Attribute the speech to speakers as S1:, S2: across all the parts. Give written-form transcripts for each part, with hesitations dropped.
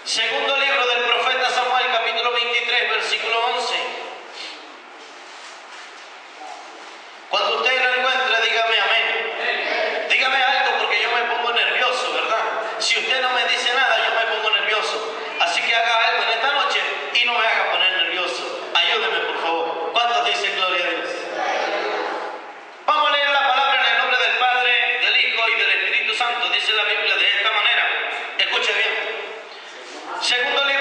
S1: Segundo libro del profeta Samuel, capítulo 23, versículo 11. Cuando usted lo encuentre, dígame amén. Dígame algo porque yo me pongo nervioso, ¿verdad? Si usted no me dice nada, yo me pongo nervioso. Así que haga algo en esta noche y no me haga poner nervioso. Ayúdeme, por favor. ¿Cuántos dicen gloria a Dios? Vamos a leer la palabra en el nombre del Padre, del Hijo y del Espíritu Santo. Dice la Biblia de esta manera. Escuche bien. Segundo libro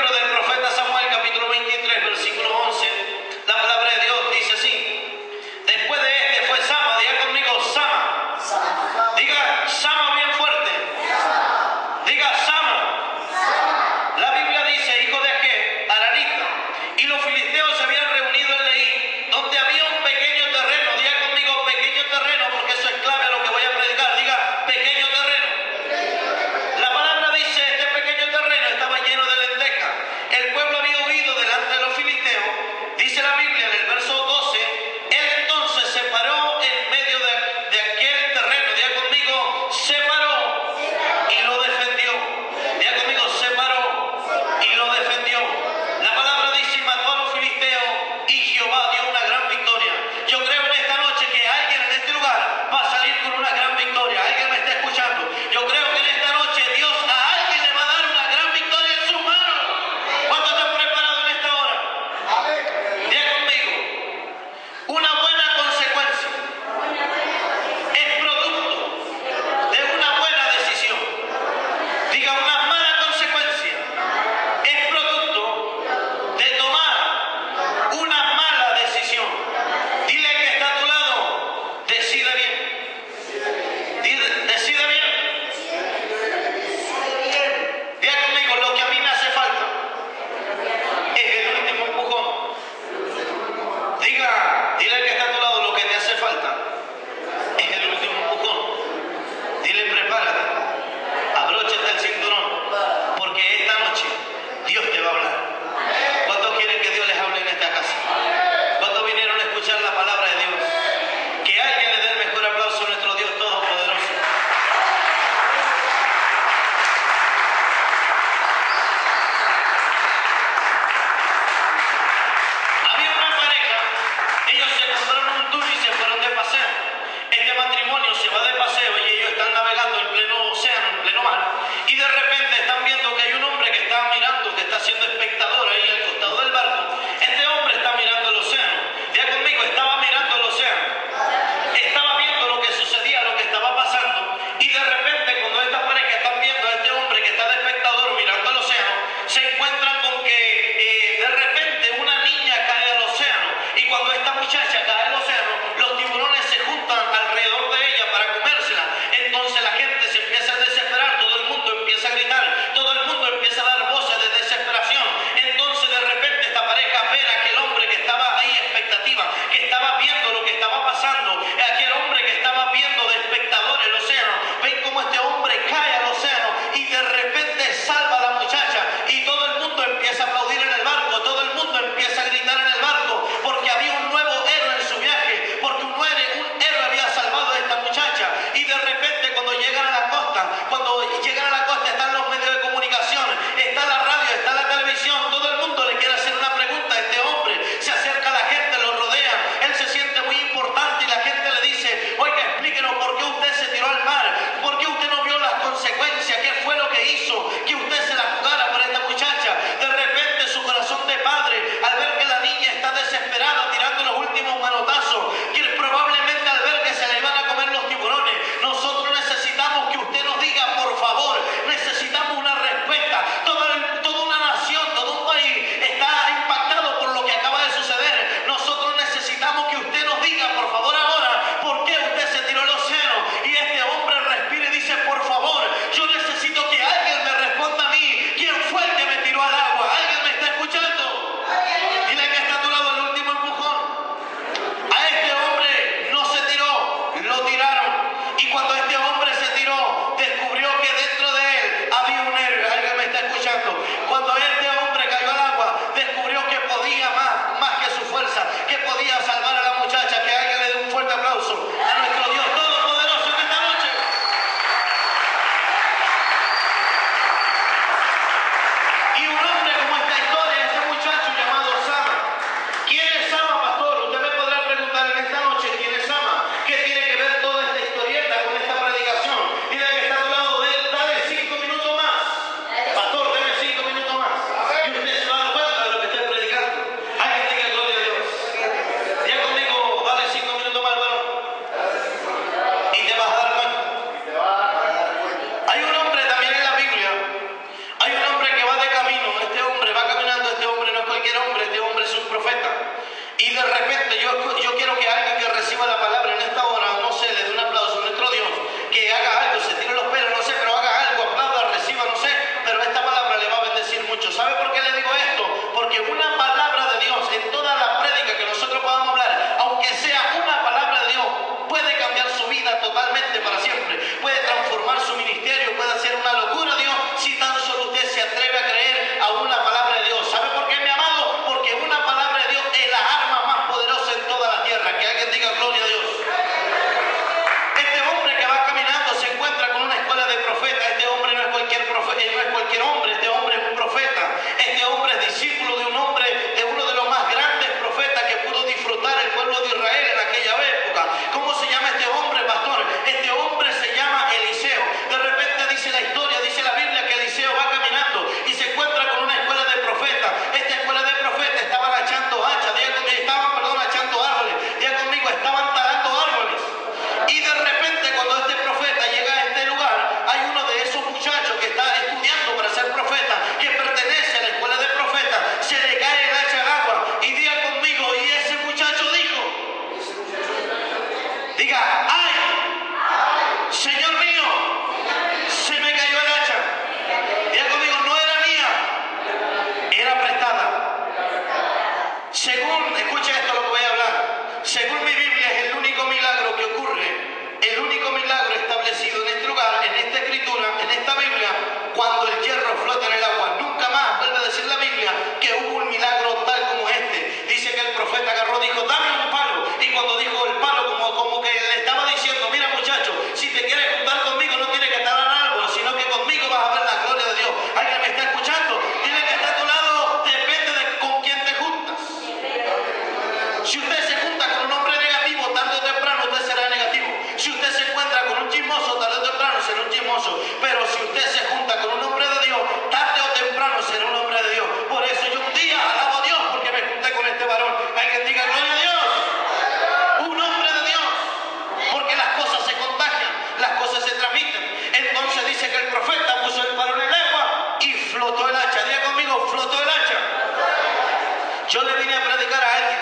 S1: Yo le vine a predicar a alguien.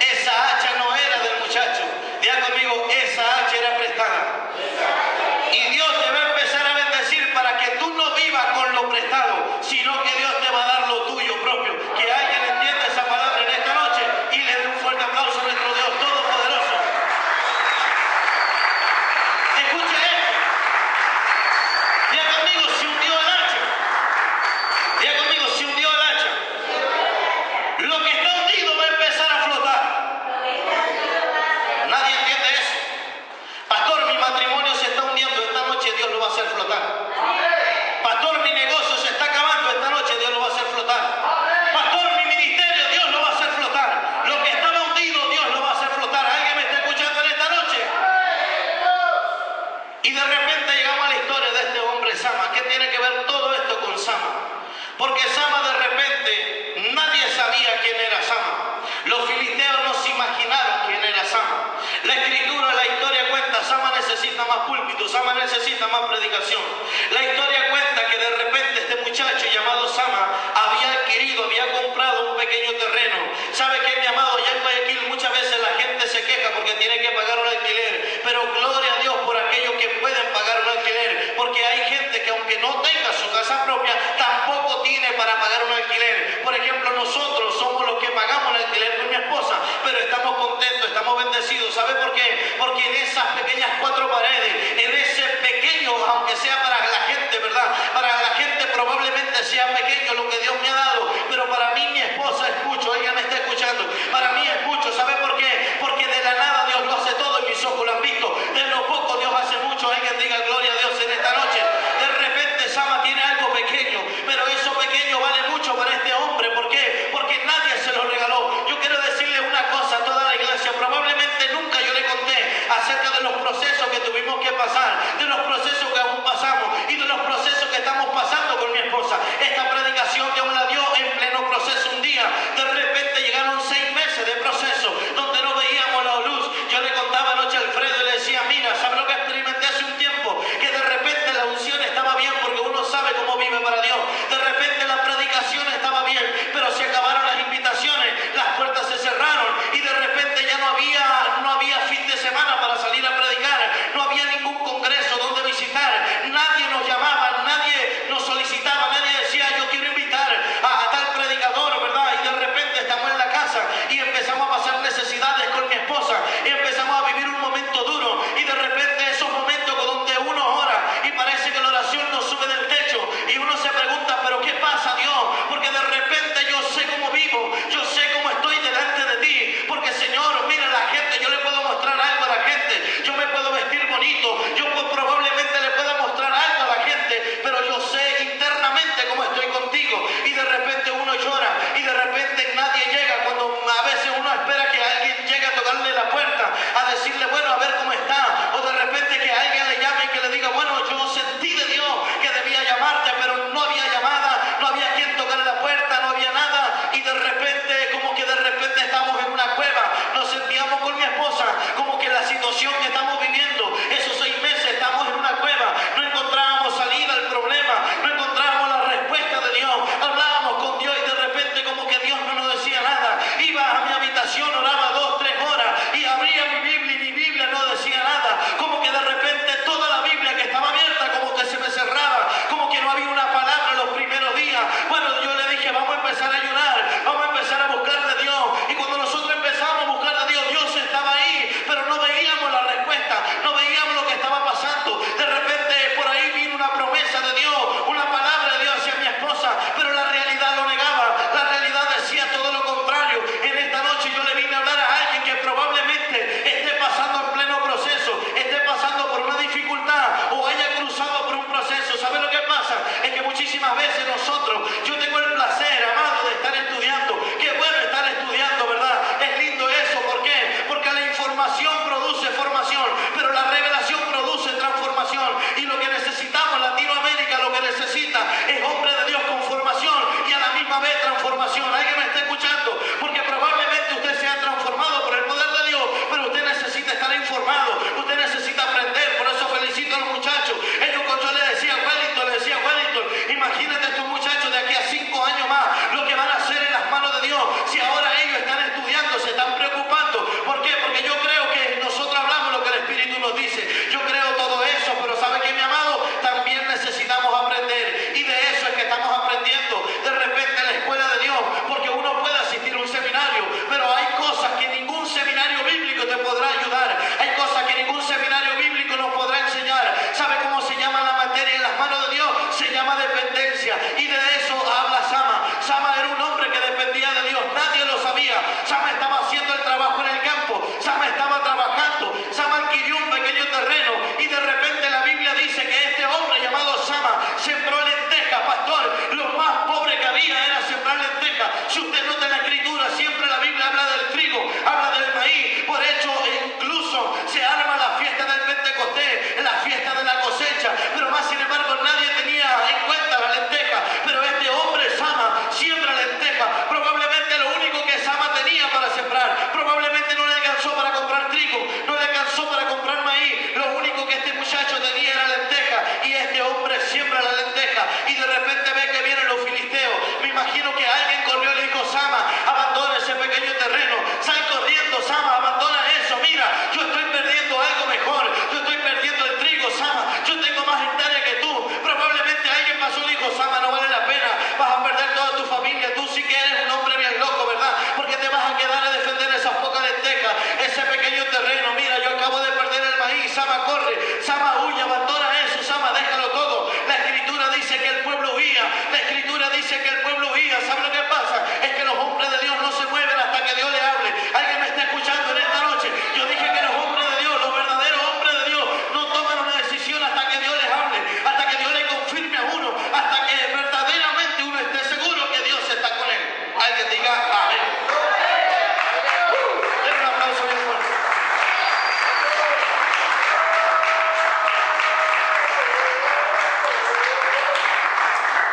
S1: Esa hacha no era del muchacho. Diga conmigo, esa hacha era prestada. Y Dios te va a empezar a bendecir para que tú no vivas con lo prestado, sino que Dios te va a dar lo tuyo propio. Que alguien entienda esa palabra en esta noche y le dé un fuerte aplauso a nuestro Dios Todopoderoso. Escuche esto. Diga conmigo, se hundió el hacha. Diga conmigo, se hundió el hacha. Lo que está hundido va a empezar a flotar. Nadie entiende eso. Pastor, mi matrimonio se está hundiendo. Esta noche Dios lo va a hacer flotar. Pastor, mi negocio se está acabando. Esta noche Dios lo va a hacer flotar. Pastor, mi ministerio, Dios lo va a hacer flotar. Lo que estaba hundido, Dios lo va a hacer flotar. ¿Alguien me está escuchando en esta noche? Y de repente llegamos a la historia de este hombre Sama. ¿Qué tiene que ver todo esto con Sama? Porque Sama de repente, nadie sabía quién era Sama. Los filisteos no se imaginaron quién era Sama. La escritura, la historia cuenta, Sama necesita más púlpito, Sama necesita más predicación. La historia cuenta que de repente este muchacho llamado Sama había comprado un pequeño terreno. ¿Sabe qué, mi amado? Ya en Guayaquil muchas veces la gente se queja porque tiene que pagar un alquiler. Pero gloria a Dios por aquellos que pueden pagar un alquiler. Porque hay gente que aunque no tenga su casa propia, tampoco tiene para pagar un alquiler. Por ejemplo, nosotros somos los que pagamos el alquiler con mi esposa, pero estamos contentos, estamos bendecidos. ¿Sabe por qué? Porque en esas pequeñas cuatro paredes, en ese pequeño, aunque sea para la gente, ¿verdad? Para la gente probablemente sea pequeño lo que Dios me ha dado, pero para mí, mi esposa, escucho, ella me está escuchando, para mí es mucho. ¿Sabe por qué? Porque de la nada Dios lo hace todo y mis ojos lo han visto. De lo poco Dios hace mucho. Alguien diga gloria a Dios en esta noche. De repente Sama tiene algo pequeño, pero eso pequeño vale mucho para este hombre. ¿Por qué? Porque nadie se lo regaló. Yo quiero decirle una cosa a toda la iglesia. Probablemente nunca yo le conté acerca de los Sama estaba haciendo el trabajo en el campo. Sama estaba trabajando. Sama adquirió un pequeño terreno y de repente la Biblia dice que este hombre llamado Sama sembró lentejas. Pastor, lo más pobre que había era sembrar lentejas. Si usted nota en la escritura, siempre la Biblia habla del trigo, habla del maíz. Por hecho, incluso se arma la fiesta del Pentecostés, la fiesta de la cosecha. Pero más sin embargo nadie tenía en cuenta la lenteja. Pero este hombre Sama siembra lentejas. Probablemente lo único que Sama tenía para sembrar. Probablemente no le alcanzó para comprar trigo, no le alcanzó para comprar maíz. Lo único que este muchacho tenía era lenteja. Y este hombre siembra la lenteja. Y de repente ve que vienen los filisteos. Me imagino que alguien corrió y le dijo: Sama, abandona ese pequeño terreno. Sal corriendo, Sama, abandona eso. Mira, yo estoy perdiendo algo mejor. Yo estoy perdiendo el trigo, Sama. Yo tengo más hectáreas que tú. Probablemente alguien pasó y dijo: Sama, no vale la pena. Vas a perder toda tu familia. Tú sí que eres un hombre bien loco, ¿verdad? Porque te vas a quedar a defender esas pocas lentejas, ese pequeño terreno. Mira, yo acabo de perder el maíz. Sama, corre. Sama, huye, abandona eso. Sama, déjalo todo. La escritura dice que el pueblo huía. La escritura dice que el pueblo huía. ¿Sabe lo que pasa? Es que los hombres de Dios no se mueven hasta que Dios le hable. ¿Alguien me está escuchando en esta noche? Yo dije que los hombres de Dios, los verdaderos hombres de Dios, no toman una decisión hasta que Dios les hable, hasta que Dios le confirme a uno, hasta que verdaderamente uno esté seguro que Dios está con él. Alguien diga amén. Denle un aplauso bien fuerte.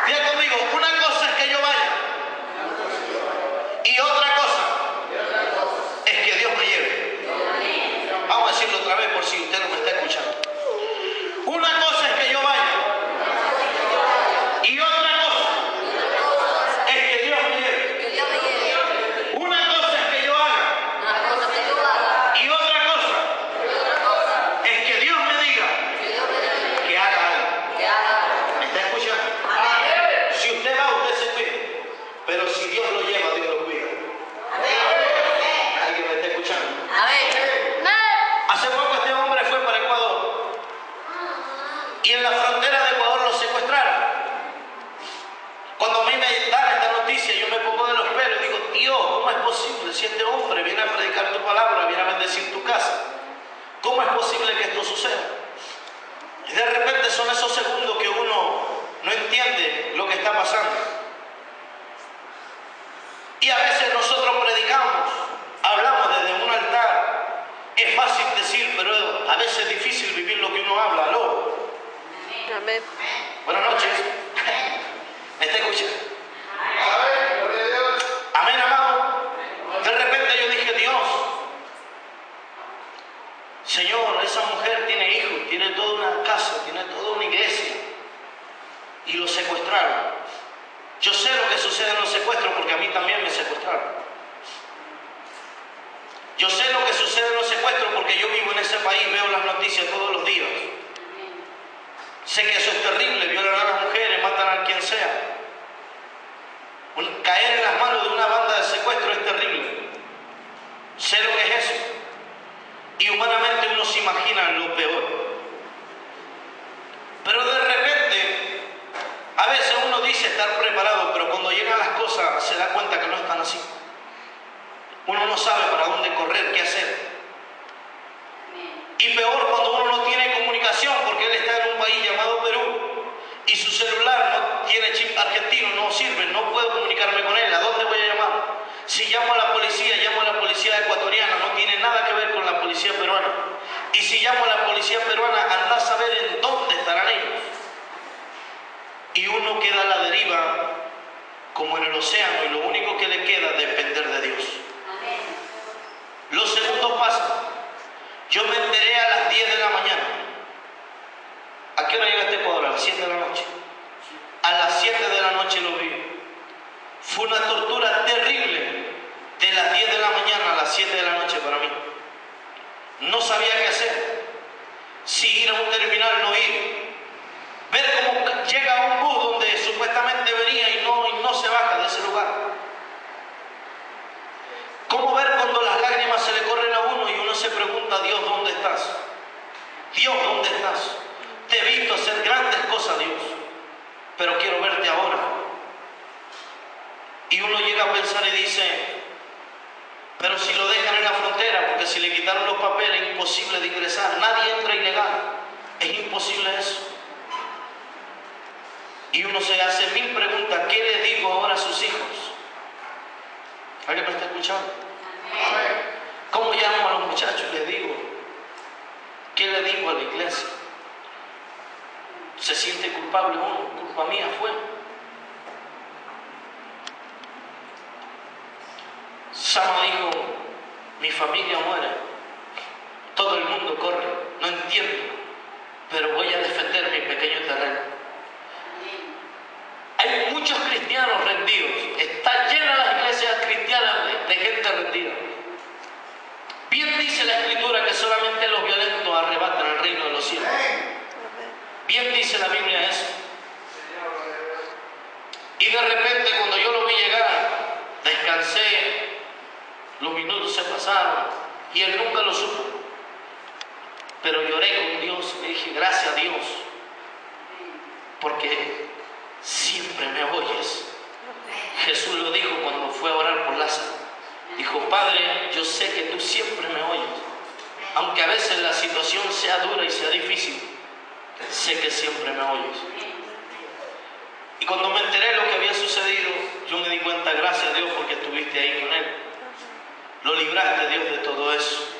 S1: Diga conmigo, una cosa es que yo vaya y otra cosa es que Dios me lleve. Vamos a decirlo otra vez por si usted no me está escuchando. Una cosa es que yo vaya y otra cosa es que Dios me lleve. Una cosa es que yo haga y otra cosa es que Dios me diga que haga algo. ¿Me está escuchando? Si usted va, usted se cuida. Pero si Dios lo lleva, Dios lo cuida. ¿Alguien me está escuchando? Hace poco este hombre fue para Ecuador. Y en la frontera de Ecuador lo secuestraron. Cuando a mí me dan esta noticia, yo me pongo de los pelos y digo: Dios, ¿cómo es posible? Si este hombre viene a predicar tu palabra, viene a bendecir tu casa, ¿cómo es posible que esto suceda? Y de repente son esos segundos que uno no entiende lo que está pasando. Y a veces nosotros predicamos, hablamos desde un altar. Es fácil decir, pero a veces es difícil vivir lo que uno habla. ¿Aló?
S2: Amén.
S1: Buenas noches. ¿Me está escuchando? Amén, amado. De repente yo dije: Dios, Señor, esa mujer tiene hijos, tiene toda una casa, tiene toda una iglesia, y lo secuestraron. Yo sé lo que sucede en los secuestros porque a mí también me secuestraron. Yo sé lo que sucede en los secuestros porque yo vivo en ese país, veo las noticias todos los días. Sé que eso es terrible, violan a las mujeres, matan a quien sea. Caer en las manos de una banda de secuestro es terrible. Sé lo que es eso. Y humanamente uno se imagina lo peor. Pero de repente, a veces uno dice estar preparado, pero cuando llegan las cosas se da cuenta que no están así. Uno no sabe para dónde correr, qué hacer. Y peor cuando uno no tiene comunicación, porque él está en un país llamado Perú y su celular no tiene chip argentino, no sirve, no puedo comunicarme con él. ¿A dónde voy a llamar? Si llamo a la policía ecuatoriana, no tiene nada que ver con la policía peruana. Y si llamo a la policía peruana, anda a saber en dónde estarán ellos. Y uno queda a la deriva como en el océano y lo único que le queda es depender de Dios. Los segundos pasan. Yo me enteré a las 10 de la mañana. ¿A qué hora llega este Ecuador? A las 7 de la noche. A las 7 de la noche lo vi. Fue una tortura terrible. De las 10 de la mañana a las 7 de la noche para mí. No sabía qué hacer. Si ir a un terminal o no ir. Ver cómo llega un bus donde supuestamente venía y no se baja de ese lugar. Cómo ver cuando las lágrimas se le corren a uno y uno se pregunta: Dios, ¿dónde estás? Dios, ¿dónde estás? Te he visto hacer grandes cosas, Dios, pero quiero verte ahora. Y uno llega a pensar y dice: Pero si lo dejan en la frontera, porque si le quitaron los papeles es imposible de ingresar, nadie entra ilegal, es imposible eso. Y uno se hace mil preguntas, ¿qué le digo ahora a sus hijos? ¿Alguien me está escuchando? ¿Cómo llamo a los muchachos y les digo? ¿Qué le digo a la iglesia? ¿Se siente culpable uno? Culpa mía fue. Sama dijo, mi familia muere, todo el mundo corre, no entiendo, pero voy a defender mi pequeño terreno. Hay muchos cristianos rendidos, está llena las iglesias cristianas de gente rendida. Bien dice la Escritura que solamente los violentos arrebatan el reino de los cielos. Bien dice la Biblia eso. Y de repente cuando yo lo vi llegar, descansé, los minutos se pasaron y él nunca lo supo. Pero lloré con Dios y le dije, gracias a Dios, porque siempre me oyes. Jesús lo dijo cuando fue a orar por Lázaro. Dijo, Padre, yo sé que tú siempre me oyes. Aunque a veces la situación sea dura y sea difícil, sé que siempre me oyes. Y cuando me enteré de lo que había sucedido, yo me di cuenta, gracias a Dios, porque estuviste ahí con él. Lo libraste, Dios, de todo eso.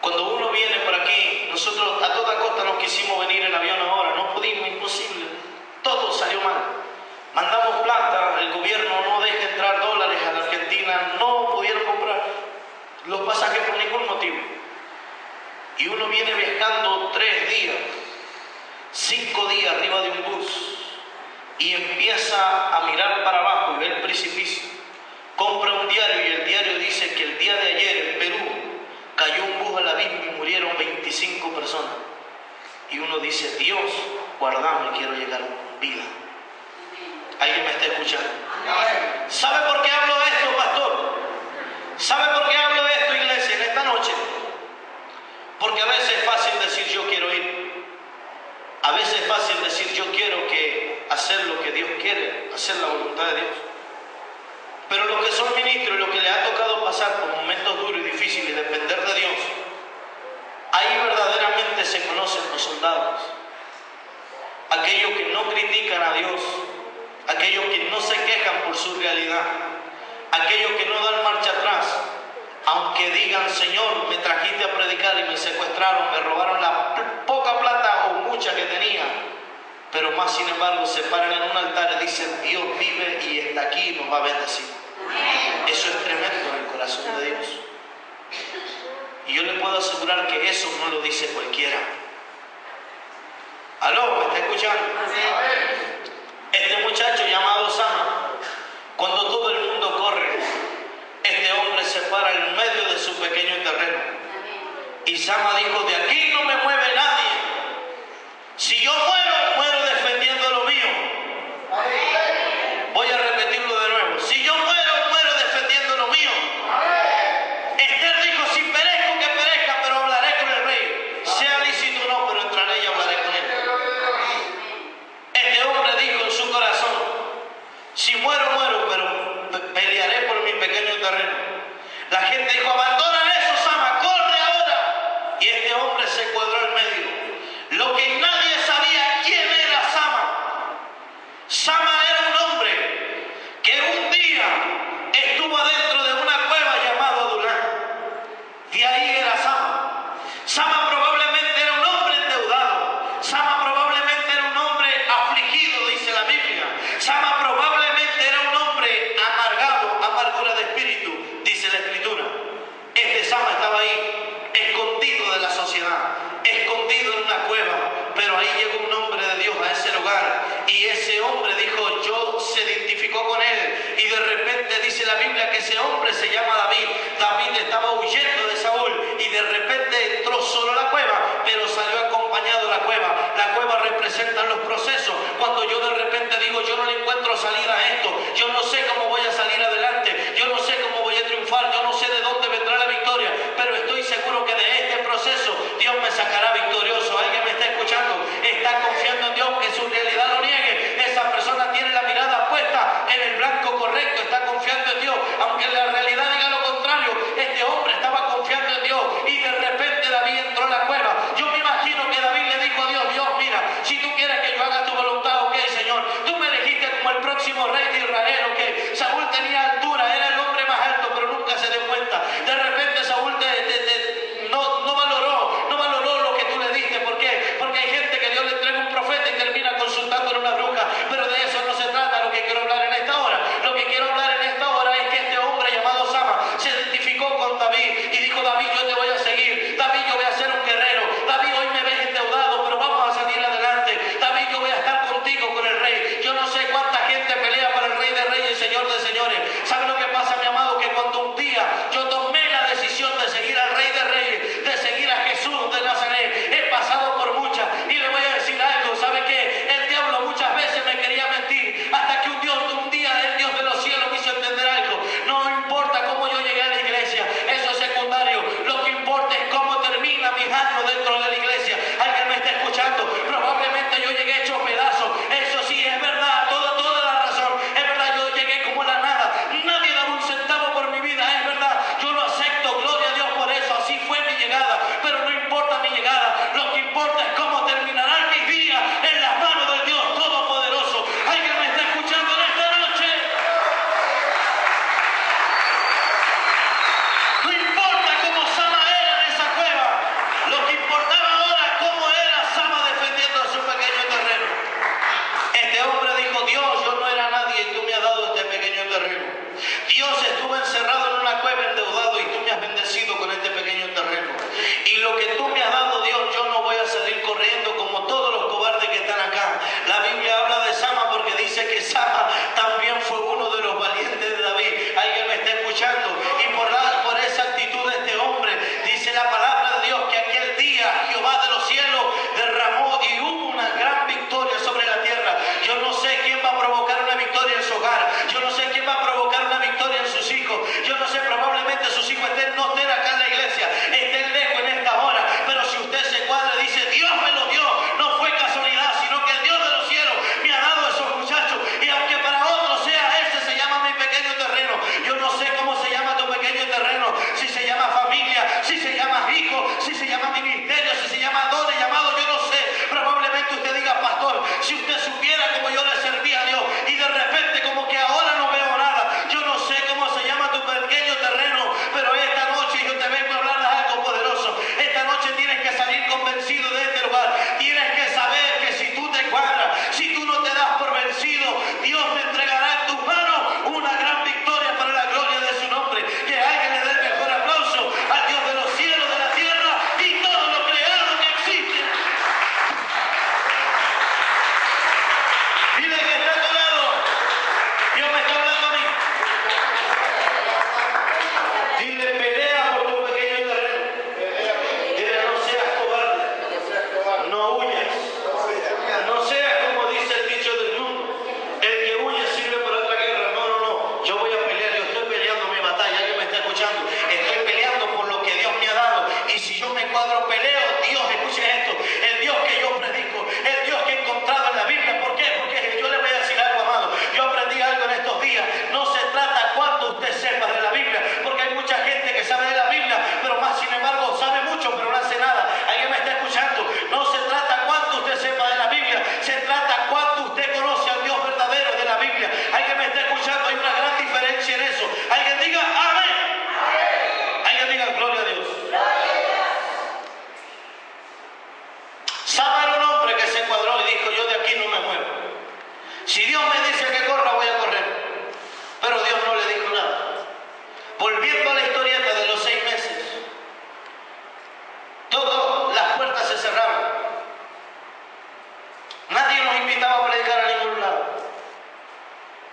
S1: Cuando uno viene por aquí, nosotros a toda costa nos quisimos venir en avión ahora, no pudimos, imposible. Todo salió mal. Mandamos plata, el gobierno no deja entrar dólares a la Argentina, no pudieron comprar los pasajes por ningún motivo. Y uno viene viajando 3 días, 5 días arriba de un bus y empieza a mirar para abajo y ve el precipicio. Compra un diario y el diario dice que el día de ayer en Perú cayó un bus al abismo y murieron 25 personas. Y uno dice, Dios, guardame, quiero llegar con vida. ¿Alguien me está escuchando? ¿Sabe por qué hablo de esto, pastor? ¿Sabe por qué hablo de esto, iglesia, en esta noche? Porque a veces es fácil decir yo quiero ir. A veces es fácil decir yo quiero hacer lo que Dios quiere, hacer la voluntad de Dios. Pero los que son ministros y los que les ha tocado pasar por momentos duros y difíciles y depender de Dios, ahí verdaderamente se conocen los soldados. Aquellos que no critican a Dios, aquellos que no se quejan por su realidad, aquellos que no dan marcha atrás, aunque digan, Señor, me trajiste a predicar y me secuestraron, me robaron la poca plata o mucha que tenía, pero más sin embargo se paran en un altar y dicen, Dios vive y está aquí y nos va a bendecir. Eso es tremendo en el corazón de Dios. Y yo le puedo asegurar que eso no lo dice cualquiera. ¿Aló? ¿Me está escuchando? Este muchacho llamado Sama, cuando todo el mundo corre, este hombre se para en medio de su pequeño terreno. Y Sama dijo, de aquí no me mueve nadie. Si yo muero, muero defendiendo lo mío. Voy a repetirlo de nuevo. Si yo muero, muero defendiendo lo mío. Esther dijo, si perezco, que perezca, pero hablaré con el rey. Sea lícito o no, pero entraré y hablaré con él. Este hombre dijo en su corazón, si muero, muero, pero pelearé por mi pequeño terreno. La gente dijo, abandona eso, Sama, corre ahora. Y este hombre se cuadró en medio. Lo que nadie sabía quién era Sama. Sama era un hombre que un día estuvo dentro de una cueva llamada Adulán. De ahí era Sama. Sama probablemente era un hombre endeudado. Sama probablemente era un hombre afligido, dice la Biblia. Sama probablemente era un hombre amargado, amargura de espíritu, dice la Escritura. Este Sama estaba ahí, escondido de la sociedad, escondido en una cueva, pero ahí llegó un hombre de Dios a ese lugar y ese hombre dijo,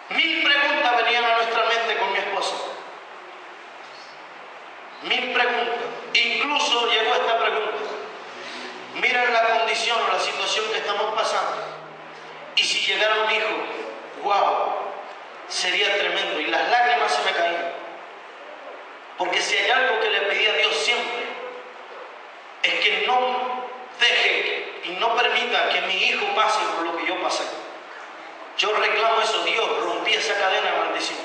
S1: 1000 preguntas venían a nuestra mente con mi esposa. 1000 preguntas. Incluso llegó esta pregunta. Miren la condición o la situación que estamos pasando. Y si llegara un hijo, wow, sería tremendo. Y las lágrimas se me caían. Porque si hay algo que le pedí a Dios siempre, es que no deje y no permita que mi hijo pase por lo que yo pasé. Yo reclamo eso. Dios, rompí esa cadena de maldición.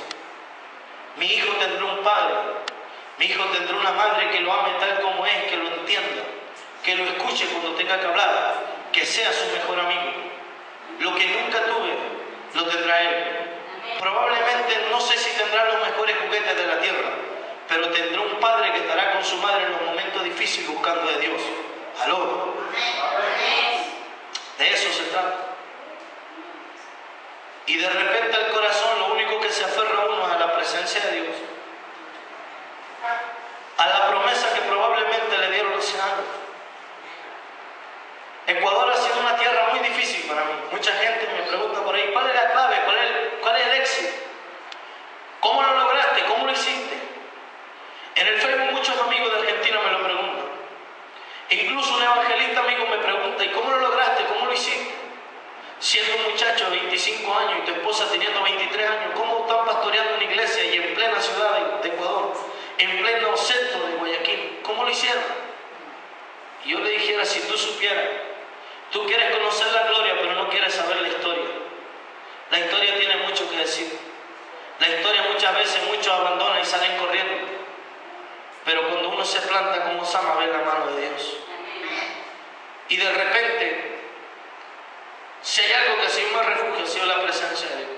S1: Mi hijo tendrá un padre. Mi hijo tendrá una madre que lo ame tal como es, que lo entienda, que lo escuche cuando tenga que hablar, que sea su mejor amigo. Lo que nunca tuve, lo tendrá él. Probablemente no sé si tendrá los mejores juguetes de la tierra, pero tendrá un padre que estará con su madre en los momentos difíciles buscando de Dios. ¿Aló? De eso se trata. Y de repente el corazón lo único que se aferra a uno es a la presencia de Dios, a la promesa que probablemente le dieron hace años. Ecuador ha sido una tierra muy difícil para mí. Mucha gente me pregunta por ahí, ¿cuál es la clave? ¿Cuál es el éxito? ¿Cómo lo lograste? ¿Cómo lo hiciste? En el Facebook muchos amigos de Argentina me lo preguntan. E incluso un evangelista amigo me pregunta, ¿y cómo lo lograste? ¿Cómo lo hiciste? Siendo un muchacho de 25 años y tu esposa teniendo 23 años, ¿cómo están pastoreando una iglesia y en plena ciudad de Ecuador, en pleno centro de Guayaquil? ¿Cómo lo hicieron? Y yo le dijera, si tú supieras, tú quieres conocer la gloria, pero no quieres saber la historia. La historia tiene mucho que decir. La historia muchas veces muchos abandonan y salen corriendo. Pero cuando uno se planta como Osama, ve la mano de Dios. Y de repente, si hay algo que ha sido más refugio, ha sido la presencia de Dios.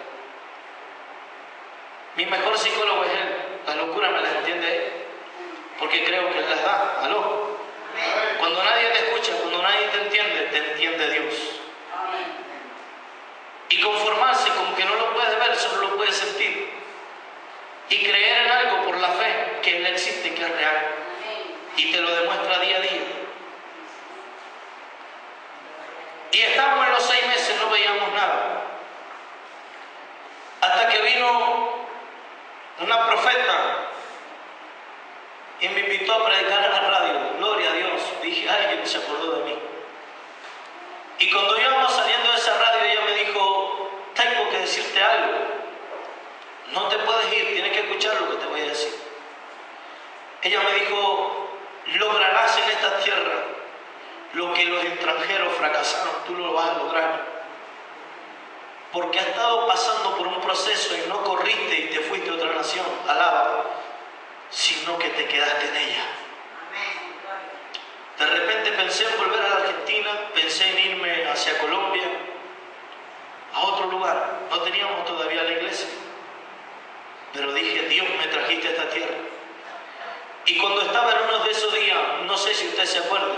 S1: Mi mejor psicólogo es Él. Las locuras me las entiende Él, porque creo que Él las da. ¿Aló? Cuando nadie te escucha, cuando nadie te entiende Dios. Y conformarse con que no lo puedes ver, solo lo puedes sentir. Y creer en algo por la fe, que Él existe, que es real. Y te lo demuestra día a día. Y estábamos en los 6 meses, no veíamos nada. Hasta que vino una profeta y me invitó a predicar en la radio. Gloria a Dios. Dije, alguien se acordó de mí. Y cuando íbamos saliendo de esa radio, ella me dijo, tengo que decirte algo. No te puedes ir, tienes que escuchar lo que te voy a decir. Ella me dijo, lograrás en esta tierra lo que los extranjeros fracasaron, tú lo vas a lograr. Porque has estado pasando por un proceso y no corriste y te fuiste a otra nación, alaba, sino que te quedaste en ella. De repente pensé en volver a la Argentina, pensé en irme hacia Colombia, a otro lugar. No teníamos todavía la iglesia. Pero dije, Dios, me trajiste a esta tierra. Y cuando estaba en uno de esos días, no sé si usted se acuerda,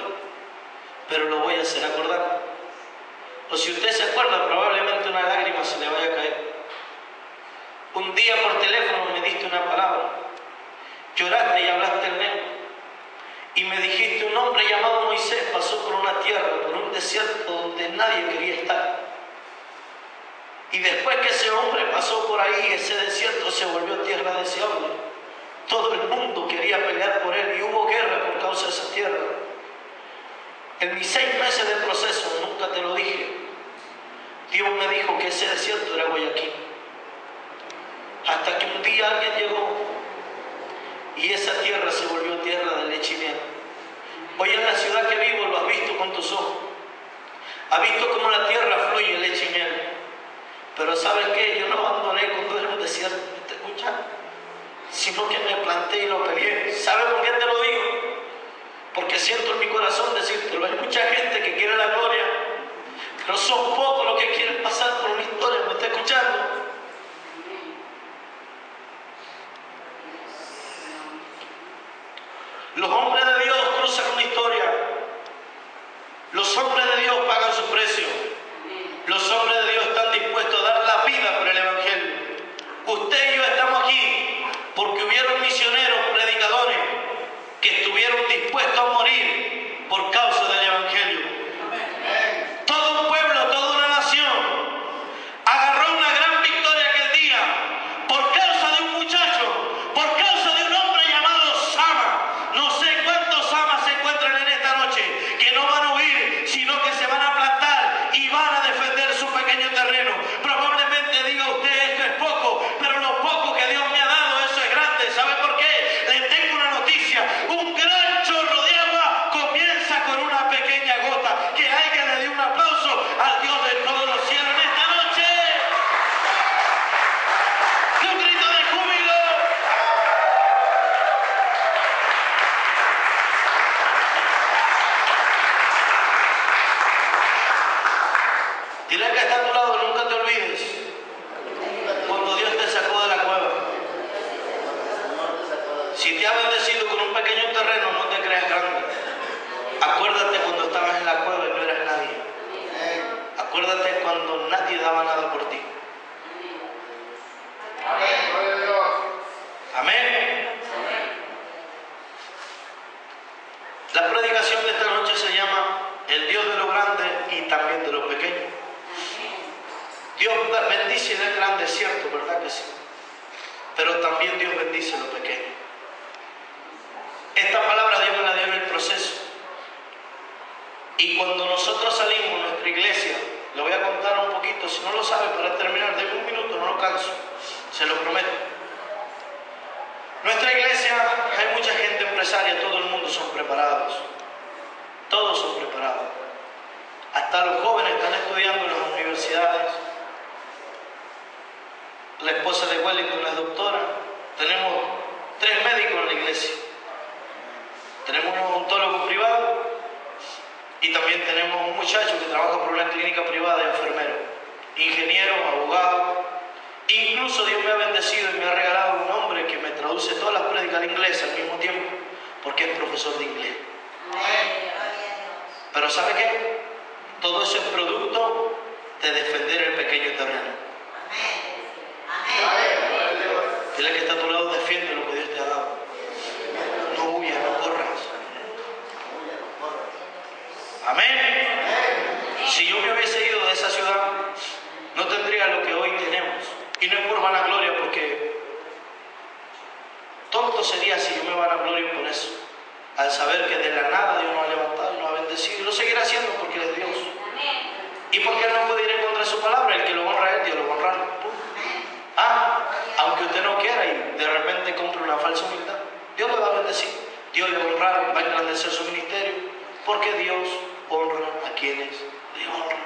S1: pero lo voy a hacer acordar. O si usted se acuerda, probablemente una lágrima se le vaya a caer. Un día por teléfono me diste una palabra. Lloraste y hablaste el negro. Y me dijiste, un hombre llamado Moisés pasó por una tierra, por un desierto donde nadie quería estar. Y después que ese hombre pasó por ahí, ese desierto se volvió tierra deseable. Todo el mundo quería pelear por él y hubo guerra por causa de esa tierra. En mis 6 meses de proceso, nunca te lo dije, Dios me dijo que ese desierto era Guayaquil. Hasta que un día alguien llegó y esa tierra se volvió tierra de leche y miel. Hoy en la ciudad que vivo lo has visto con tus ojos. Has visto cómo la tierra fluye leche y miel. Pero ¿sabes qué? Yo no abandoné cuando era un desierto, ¿te escuchas? Sino que me planté y lo peleé. ¿Sabes por qué te lo digo? Porque siento en mi corazón decírtelo. Hay mucha gente que quiere la gloria, pero son pocos los que quieren pasar por una historia. ¿Me está escuchando? Los hombres de Dios cruzan una historia. Los hombres de Dios pagan su precio. Los hombres de Dios están dispuestos a dar la vida por el Evangelio. Usted y yo estamos aquí porque hubieron misioneros, predicadores que estuvieron dispuestos a morir por causa del Evangelio. Todo un pueblo, toda una nación agarró una gran victoria pero también Dios bendice lo pequeño. Esta palabra Dios me la dio en el proceso. Y cuando nosotros salimos de nuestra iglesia, le voy a contar un poquito, si no lo sabe, para terminar, denme un minuto, no lo canso, se lo prometo. Nuestra iglesia, hay mucha gente empresaria, todo el mundo son preparados. Todos son preparados. Hasta los jóvenes están estudiando en las universidades. La esposa de Wellington es doctora. Tenemos 3 médicos en la iglesia. Tenemos un odontólogo privado y también tenemos un muchacho que trabaja por una clínica privada de enfermero, ingeniero, abogado. Incluso Dios me ha bendecido y me ha regalado un hombre que me traduce todas las prédicas al inglés al mismo tiempo, porque es profesor de inglés. Pero ¿sabe qué? Todo eso es producto de defender el pequeño terreno. Dile que está a tu lado, defiende lo que Dios te ha dado. No huyas, no corras. Amén. Si yo me hubiese ido de esa ciudad, no tendría lo que hoy tenemos. Y no es por vanagloria, porque tonto sería si yo me vanaglorio por eso. Al saber que de la nada Dios nos ha levantado y nos ha bendecido. Y lo seguirá haciendo porque Él es Dios. Y porque Él no puede ir en contra de su palabra. El que lo honra a Él, Dios lo honra. Aunque usted no quiera y de repente compre una falsa humildad, Dios le va a bendecir. Dios le va a honrar, va a engrandecer su ministerio. Porque Dios honra a quienes le honran.